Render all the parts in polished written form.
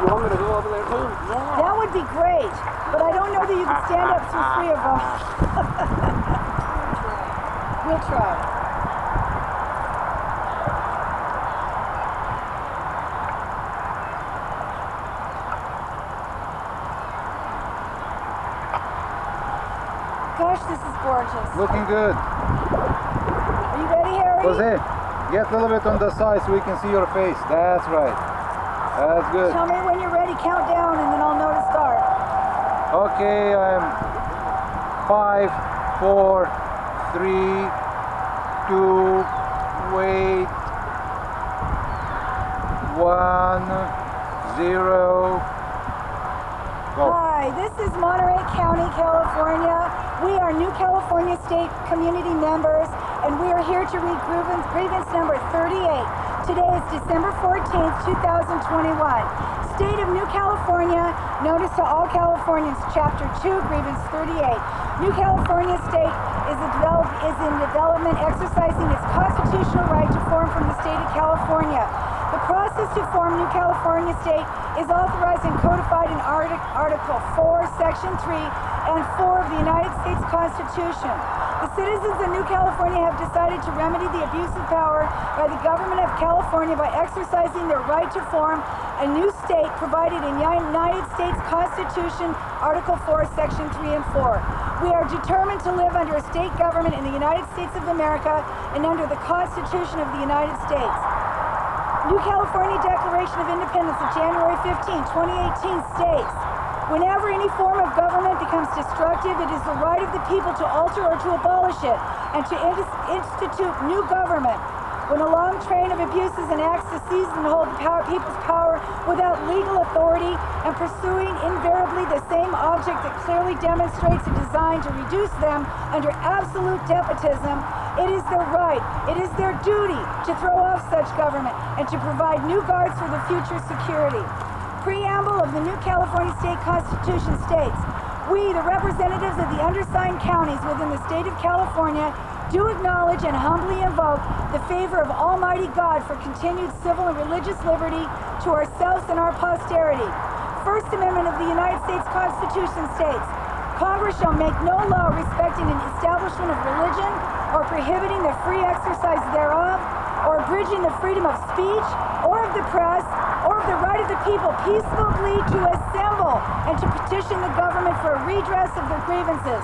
You want me to go over there too? Yeah. That would be great, but I don't know that you can stand up to 3 of them. We'll try. Gosh, this is gorgeous. Looking good. Are you ready, Harry? Jose, get a little bit on the side so we can see your face. That's right. That's good. Tell me when you're ready, count down, and then I'll know to start. Okay, I'm 5, 4, 3, 2, wait, 1, 0, go. Hi, this is Monterey County, California. We are new California State community members, and we are here to read grievance number 38. Today is December 14th, 2021. State of New California, notice to all Californians, Chapter 2, Grievance 38. New California State is in development, exercising its constitutional right to form from the state of California. The process to form New California State is authorized and codified in Article 4, Section 3, and 4 of the United States Constitution. The citizens of New California have decided to remedy the abuse of power by the government of California by exercising their right to form a new state provided in United States Constitution, Article 4, Section 3 and 4. We are determined to live under a state government in the United States of America and under the Constitution of the United States. New California Declaration of Independence of January 15, 2018 states, whenever any form of government becomes destructive, it is the right of the people to alter or to abolish it and to institute new government. When a long train of abuses and acts to seize and hold people's power without legal authority and pursuing invariably the same object that clearly demonstrates a design to reduce them under absolute despotism, it is their right, it is their duty to throw off such government and to provide new guards for the future security. Preamble of the New California State Constitution states, we, the representatives of the undersigned counties within the state of California, do acknowledge and humbly invoke the favor of Almighty God for continued civil and religious liberty to ourselves and our posterity. First Amendment of the United States Constitution states, Congress shall make no law respecting an establishment of religion or prohibiting the free exercise thereof or abridging the freedom of speech or of the press or of the right of the people peaceably to assemble and to petition the government for a redress of their grievances.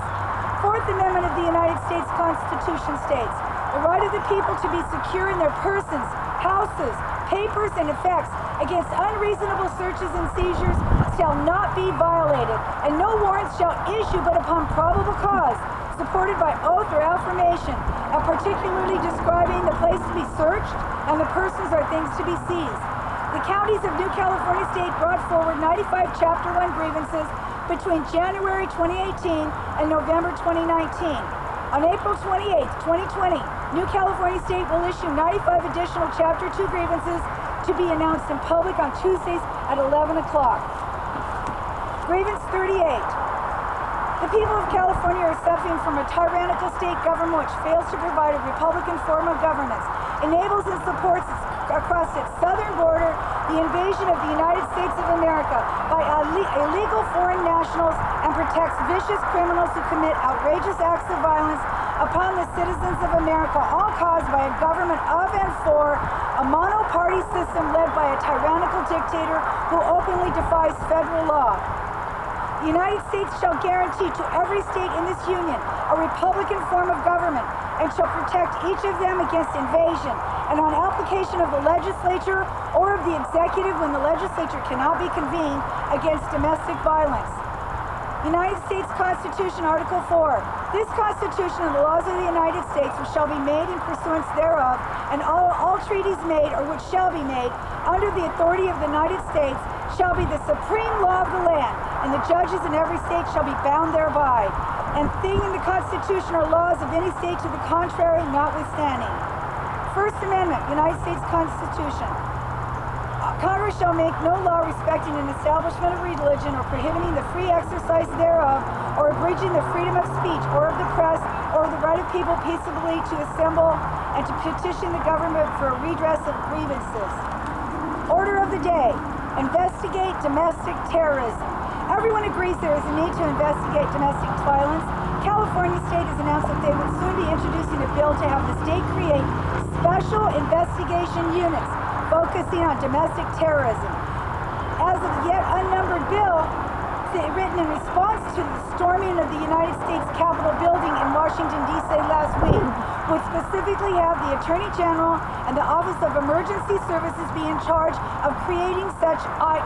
Fourth Amendment of the United States Constitution states, the right of the people to be secure in their persons, houses, papers, and effects against unreasonable searches and seizures shall not be violated, and no warrants shall issue but upon probable cause, supported by oath or affirmation, and particularly describing the place to be searched and the persons or things to be seized. The counties of New California State brought forward 95 Chapter 1 grievances between January 2018 and November 2019. On April 28, 2020, New California State will issue 95 additional Chapter 2 grievances to be announced in public on Tuesdays at 11 o'clock. Grievance 38. The people of California are suffering from a tyrannical state government which fails to provide a Republican form of governance, enables and supports across its southern border the invasion of the United States of America by illegal foreign nationals and protects vicious criminals who commit outrageous acts of violence upon the citizens of America, all caused by a government of and for a monoparty system led by a tyrannical dictator who openly defies federal law. The United States shall guarantee to every state in this union a Republican form of government and shall protect each of them against invasion and on application of the legislature or of the executive when the legislature cannot be convened against domestic violence. United States Constitution, Article 4. This Constitution and the laws of the United States which shall be made in pursuance thereof, and all treaties made or which shall be made under the authority of the United States shall be the supreme law of the land, and the judges in every state shall be bound thereby. And thing in the Constitution or laws of any state to the contrary notwithstanding. First Amendment, United States Constitution. Congress shall make no law respecting an establishment of religion or prohibiting the free exercise thereof or abridging the freedom of speech or of the press or the right of people peaceably to assemble and to petition the government for a redress of grievances. Order of the day. Investigate domestic terrorism. Everyone agrees there is a need to investigate domestic violence. California State has announced that they would soon be introducing a bill to have the state create special investigation units focusing on domestic terrorism. As of the yet unnumbered bill, written in response to the storming of the United States Capitol building in Washington, D.C. last week, would specifically have the Attorney General and the Office of Emergency Services be in charge of creating such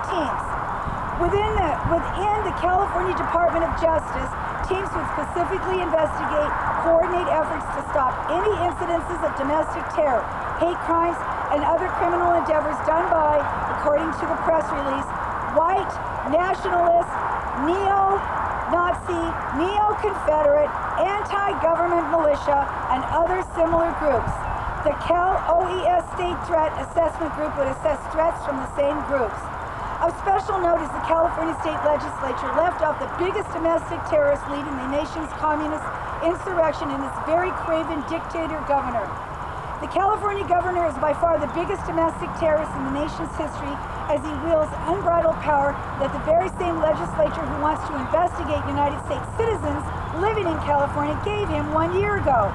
teams. Within the California Department of Justice, teams would specifically investigate, coordinate efforts to stop any incidences of domestic terror, hate crimes, and other criminal endeavors done by, according to the press release, white, nationalist, neo-Nazi, neo-Confederate, anti-government militia, and other similar groups. The Cal OES State Threat Assessment Group would assess threats from the same groups. Of special note is the California State Legislature left off the biggest domestic terrorist leading the nation's communist insurrection and its very craven dictator governor. The California governor is by far the biggest domestic terrorist in the nation's history, as he wields unbridled power that the very same legislature who wants to investigate United States citizens living in California gave him 1 year ago.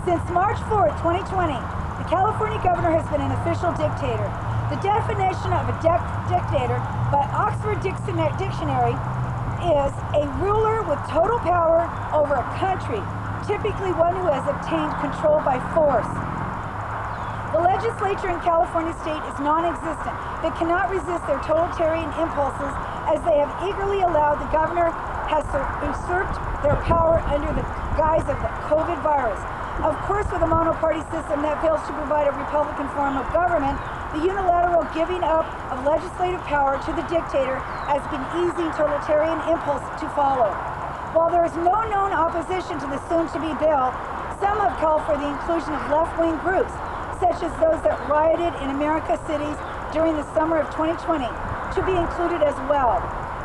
Since March 4th, 2020, the California governor has been an official dictator. The definition of a dictator by Oxford Dictionary is a ruler with total power over a country, typically one who has obtained control by force. The legislature in California State is non-existent. They cannot resist their totalitarian impulses, as they have eagerly allowed the governor has usurped their power under the guise of the COVID virus. Of course, with a monoparty system that fails to provide a Republican form of government, the unilateral giving up of legislative power to the dictator has been easy totalitarian impulse to follow. While there is no known opposition to the soon-to-be bill, some have called for the inclusion of left-wing groups, such as those that rioted in America's cities during the summer of 2020, to be included as well.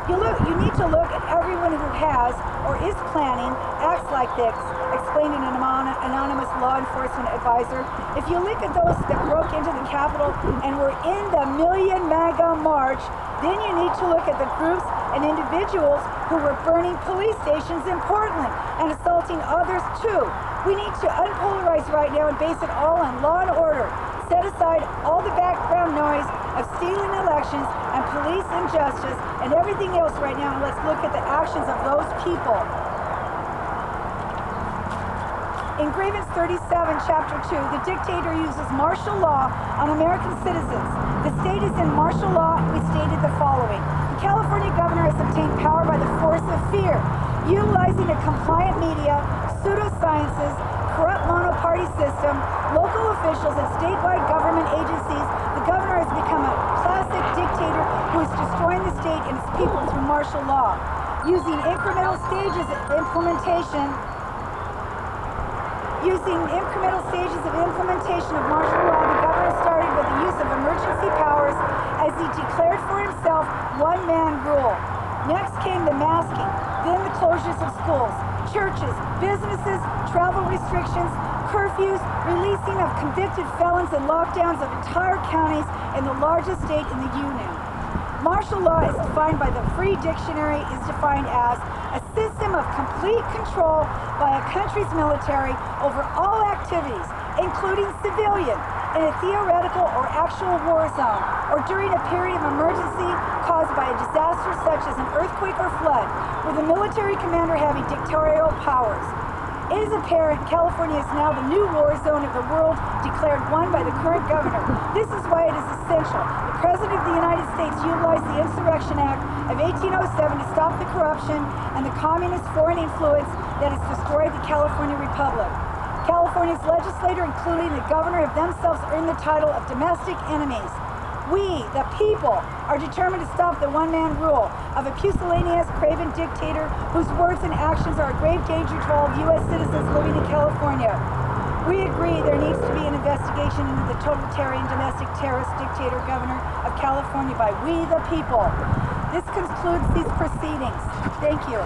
You need to look at everyone who has or is planning acts like this, explained an anonymous law enforcement advisor. If you look at those that broke into the Capitol and were in the Million MAGA March, then you need to look at the groups and individuals who were burning police stations in Portland and assaulting others too. We need to unpolarize right now and base it all on law and order. Set aside all the background noise of stealing elections and police injustice and everything else right now, and let's look at the actions of those people. In Grievance 37, Chapter 2, the dictator uses martial law on American citizens. The state is in martial law. We stated the following. The California governor has obtained power by the force of fear, utilizing a compliant media, pseudosciences, corrupt monoparty system, local officials, and statewide government agencies. The governor has become a classic dictator who is destroying the state and its people through martial law. Using incremental stages of implementation of martial law, the governor started with the use of emergency powers as he declared for himself one-man rule. Next came the masking, then the closures of schools, churches, businesses, travel restrictions, curfews, releasing of convicted felons, and lockdowns of entire counties in the largest state in the Union. Martial law is defined by the Free Dictionary, is defined as a system of complete control by a country's military over all activities, including civilian, in a theoretical or actual war zone, or during a period of emergency caused by a disaster such as an earthquake or flood, with the military commander having dictatorial powers. It is apparent California is now the new war zone of the world, declared one by the current governor. This is why it is essential. The President of the United States utilized the Insurrection Act of 1807 to stop the corruption and the communist foreign influence that has destroyed the California Republic. California's legislature, including the governor, have themselves earned the title of domestic enemies. We, the people, are determined to stop the one-man rule of a pusillanimous, craven dictator whose words and actions are a grave danger to all U.S. citizens living in California. We agree there needs to be an investigation into the totalitarian domestic terrorist dictator governor of California by we, the people. This concludes these proceedings. Thank you.